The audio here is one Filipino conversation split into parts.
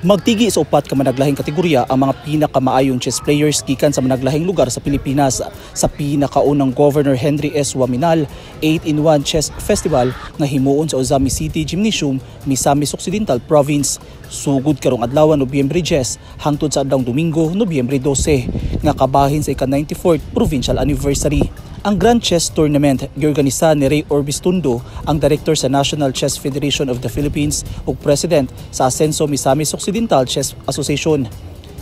Magtigi sa upat ka managlahing kategorya ang mga pinakamaayong chess players gikan sa managlahing lugar sa Pilipinas sa pinakaunang Governor Henry S. Waminal 8-in-1 Chess Festival nga himuon sa Ozami City Gymnasium, Misamis Occidental Province. Sugod karong adlaw Nobyembre 10 hangtod sa adlawng Domingo, Nobyembre 12 nga kabahin sa ika-94th Provincial Anniversary. Ang Grand Chess Tournament giorganisa ni Ray Orbistundo, ang Director sa National Chess Federation of the Philippines ug President sa Asenso Misamis Occidental Chess Association.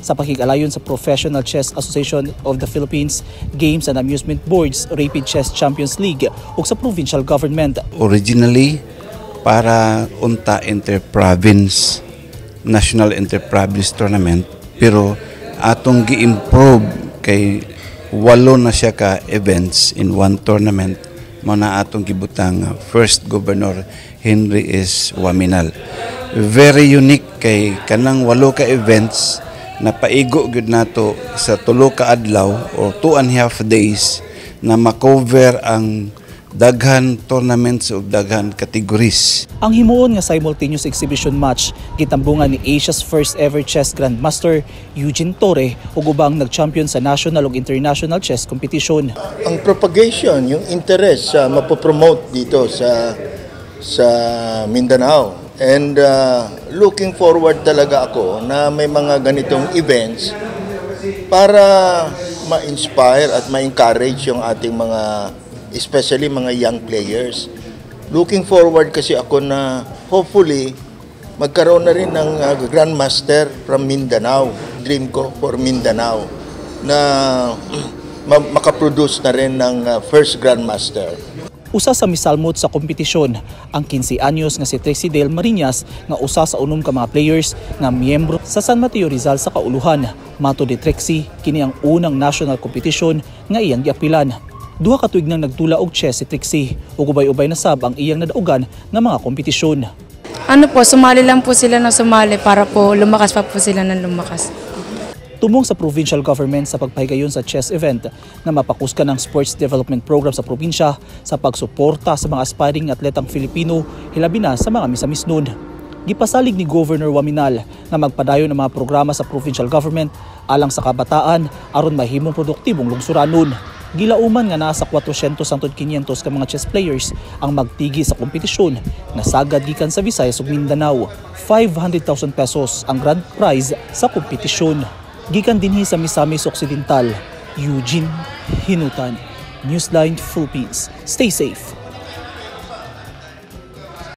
Sa pakig-alayon sa Professional Chess Association of the Philippines, Games and Amusement Boards, Rapid Chess Champions League ug sa provincial government. Originally, para unta inter-province, National Inter-Province Tournament, pero atong gi-improve kay 8 na siya ka events in one tournament mo na atong gibutang first Governor Henry S. Waminal. Very unique kay kanang 8 ka events na paigo gyud nato sa 3 ka adlaw or 2.5 days na makover ang daghan tournaments o daghan categories. Ang himuon nga simultaneous exhibition match gitambungan ni Asia's first ever chess grandmaster Eugene Torre ug ubang nag-champion sa national ug international chess competition. Ang propagation, yung interest sa mapopromote dito sa Mindanao. And looking forward talaga ako na may mga ganitong events para ma-inspire at ma-encourage yung ating mga especially mga young players. Looking forward kasi ako na hopefully magkaroon na rin ng grandmaster from Mindanao. Dream ko for Mindanao na makaproduce na rin ng first grandmaster. Usa sa misalmot sa kompetisyon ang 15 anyos nga si Trixie Dale Marinas nga usa sa unom ka mga players nga miyembro sa San Mateo Rizal sa Kauluhan. Mato ni Trixie, kini ang unang national competition nga iyang giapilan. 2 ka tuig nang nagtula og chess si Trixie ug ubay-ubay na sab ang iyang nadaugan nga mga kompetisyon. Sumali lang po sila ng sumali para po lumakas pa po sila ng lumakas. Tumong sa provincial government sa pagpahigayon sa chess event na mapakuskan ng sports development program sa probinsya sa pagsuporta sa mga aspiring atletang Filipino hilabi na sa mga misamisnon. Gipasalig ni Governor Waminal na magpadayon ng mga programa sa provincial government alang sa kabataan aron mahimong produktibong lungsuranon. Gilauman nga nasa 400 hangtod 500 ka mga chess players ang magtigi sa kompetisyon na sagad gikan sa Visayas ug Mindanao. 500,000 pesos ang grand prize sa kompetisyon. Gikan dinhi sa Misamis Occidental, Eugene Hinutan, Newsline Philippines. Stay safe.